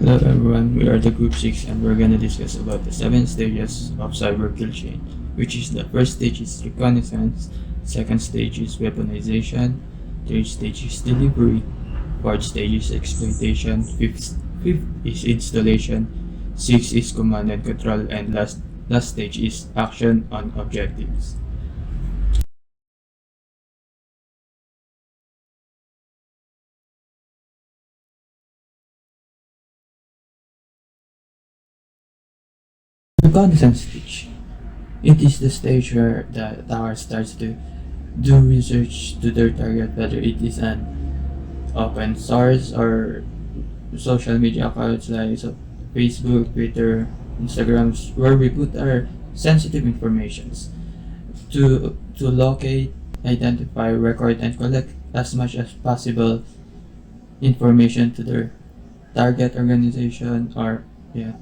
Hello everyone, we are the Group 6 and we're gonna discuss about the 7 stages of cyber kill chain, which is the first stage is reconnaissance, second stage is weaponization, third stage is delivery, fourth stage is exploitation, fifth is installation, sixth is command and control, and last stage is action on objectives. Reconnaissance stage. It is the stage where the attacker starts to do research to their target, whether it is an open source or social media accounts like Facebook, Twitter, Instagrams, where we put our sensitive informations to locate, identify, record, and collect as much as possible information to their target organization or yeah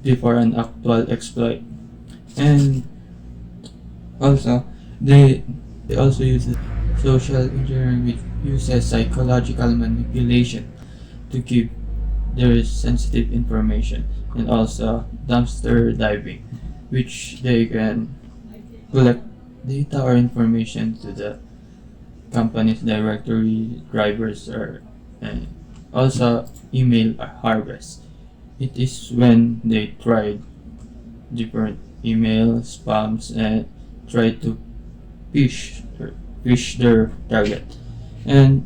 before an actual exploit. And also they also use social engineering, which uses psychological manipulation to keep their sensitive information, and also dumpster diving, which they can collect data or information to the company's directory drivers or and also email harvest. It is when they try different email spams and try to fish their target. And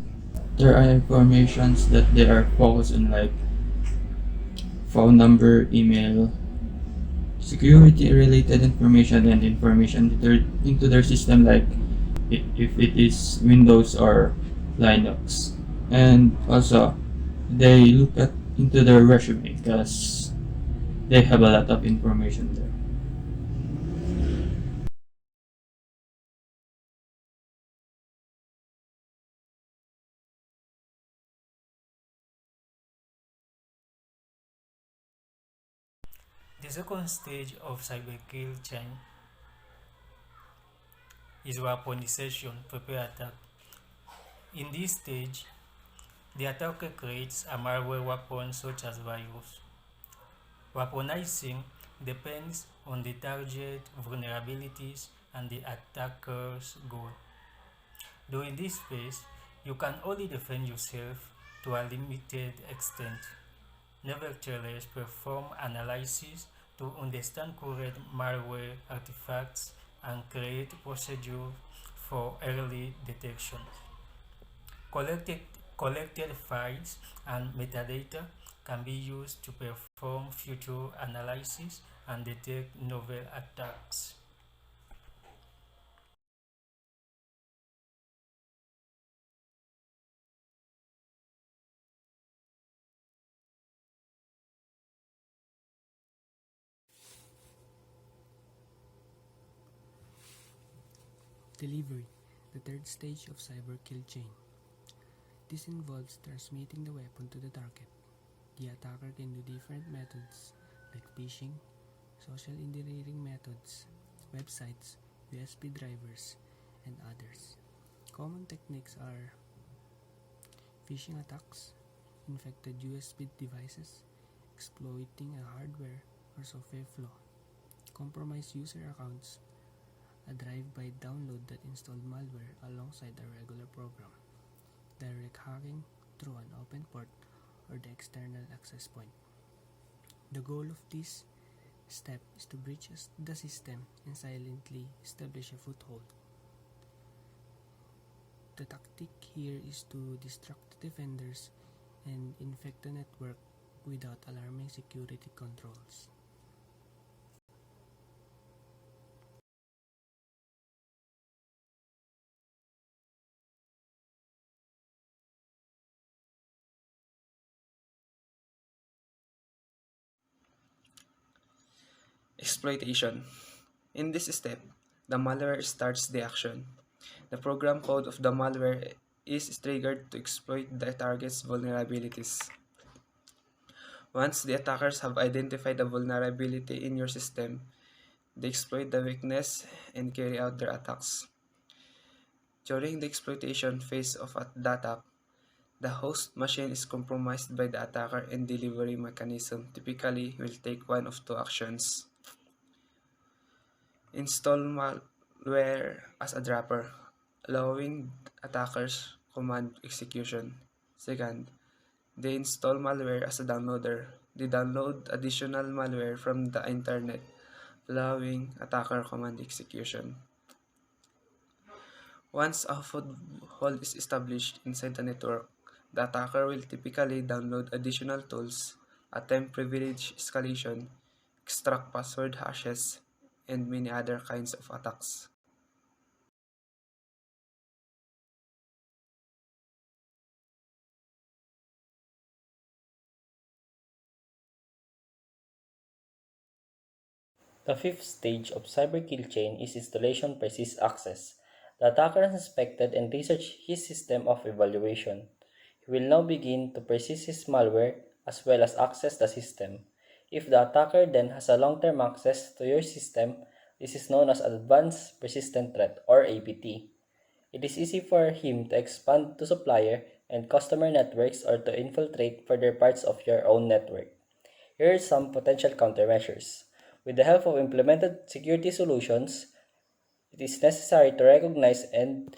there are informations that they are focused on, like phone number, email, security related information, and information into their system, like if it is Windows or Linux. And also they look at into their resume because they have a lot of information there. The second stage of cyber kill chain is weaponization prepare attack. In this stage, the attacker creates a malware weapon such as virus. Weaponizing depends on the target vulnerabilities and the attacker's goal. During this phase, you can only defend yourself to a limited extent. Nevertheless, perform analysis to understand current malware artifacts and create procedures for early detection. Collected, collected files and metadata can be used to perform future analysis and detect novel attacks. Delivery, the third stage of cyber kill chain. This involves transmitting the weapon to the target. The attacker can do different methods like phishing, social engineering methods, websites, USB drivers, and others. Common techniques are phishing attacks, infected USB devices, exploiting a hardware or software flaw, compromised user accounts, a drive-by download that installed malware alongside a regular program, direct hacking through an open port or the external access point. The goal of this step is to breach the system and silently establish a foothold. The tactic here is to distract the defenders and infect the network without alarming security controls. Exploitation. In this step, the malware starts the action. The program code of the malware is triggered to exploit the target's vulnerabilities. Once the attackers have identified the vulnerability in your system, they exploit the weakness and carry out their attacks. During the exploitation phase of the attack, The host machine is compromised by the attacker and delivery mechanism typically will take one of two actions. Install malware as a dropper, allowing attackers command execution. Second, they install malware as a downloader. They download additional malware from the internet, allowing attacker command execution. Once a foothold is established inside the network, the attacker will typically download additional tools, attempt privilege escalation, extract password hashes, and many other kinds of attacks. The fifth stage of cyber kill chain is installation persist access. The attacker has inspected and researched his system of evaluation. He will now begin to persist his malware as well as access the system. If the attacker then has a long-term access to your system, this is known as Advanced Persistent Threat or APT. It is easy for him to expand to supplier and customer networks or to infiltrate further parts of your own network. Here are some potential countermeasures. With the help of implemented security solutions, it is necessary to recognize and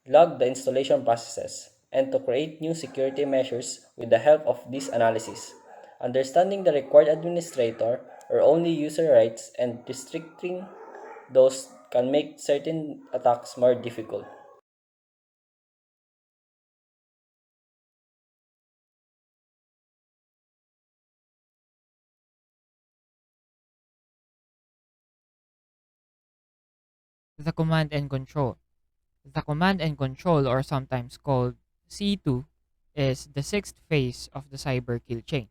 log the installation processes and to create new security measures with the help of this analysis. Understanding the required administrator or only user rights and restricting those can make certain attacks more difficult. The command and control. The command and control, or sometimes called C2, is the sixth phase of the cyber kill chain.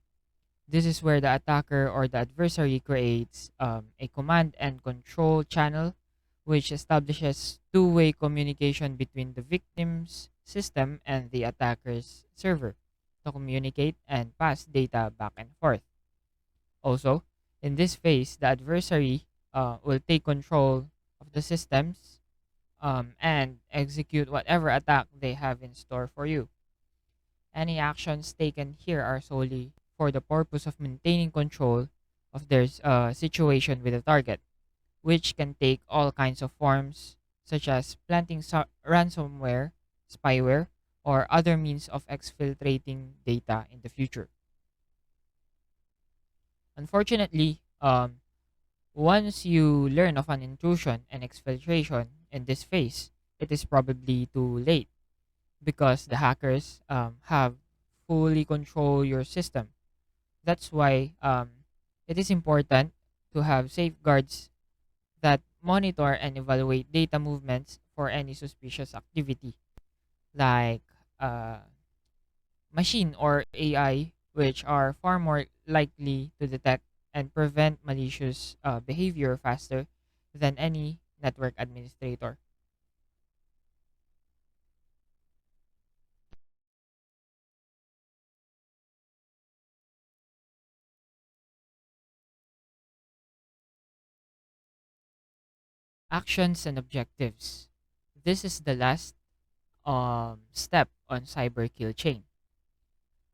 This is where the attacker or the adversary creates a command and control channel which establishes two-way communication between the victim's system and the attacker's server to communicate and pass data back and forth. Also, in this phase, the adversary will take control of the systems and execute whatever attack they have in store for you. Any actions taken here are solely for the purpose of maintaining control of their situation with the target, which can take all kinds of forms, such as planting ransomware, spyware, or other means of exfiltrating data in the future. Unfortunately, once you learn of an intrusion and exfiltration in this phase, it is probably too late because the hackers have fully control your system. That's why it is important to have safeguards that monitor and evaluate data movements for any suspicious activity, like uh, machine or AI, which are far more likely to detect and prevent malicious behavior faster than any network administrator. Actions and objectives. This is the last step on cyber kill chain,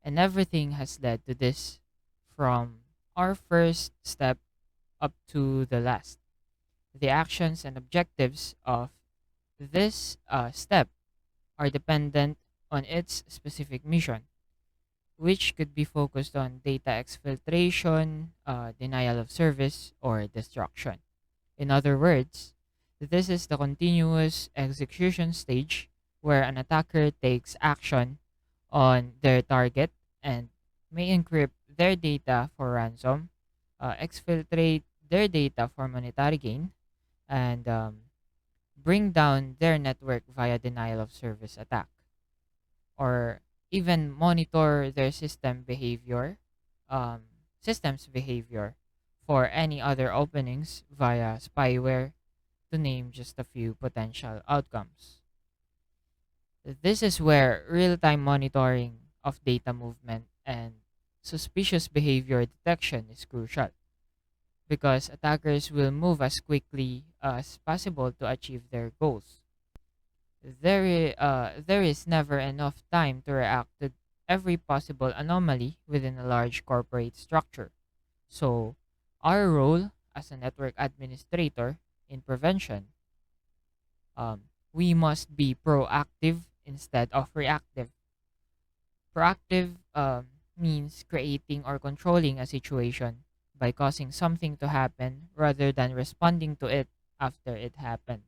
and everything has led to this from our first step up to the last. The actions and objectives of this step are dependent on its specific mission, which could be focused on data exfiltration, denial of service, or destruction. In other words, this is the continuous execution stage where an attacker takes action on their target and may encrypt their data for ransom, exfiltrate their data for monetary gain, and bring down their network via denial of service attack, or even monitor their um, system's behavior for any other openings via spyware, to name just a few potential outcomes. This is where real-time monitoring of data movement and suspicious behavior detection is crucial because attackers will move as quickly as possible to achieve their goals. there is never enough time to react to every possible anomaly within a large corporate structure. So, our role as a network administrator in prevention, we must be proactive instead of reactive. Proactive means creating or controlling a situation by causing something to happen rather than responding to it after it happened.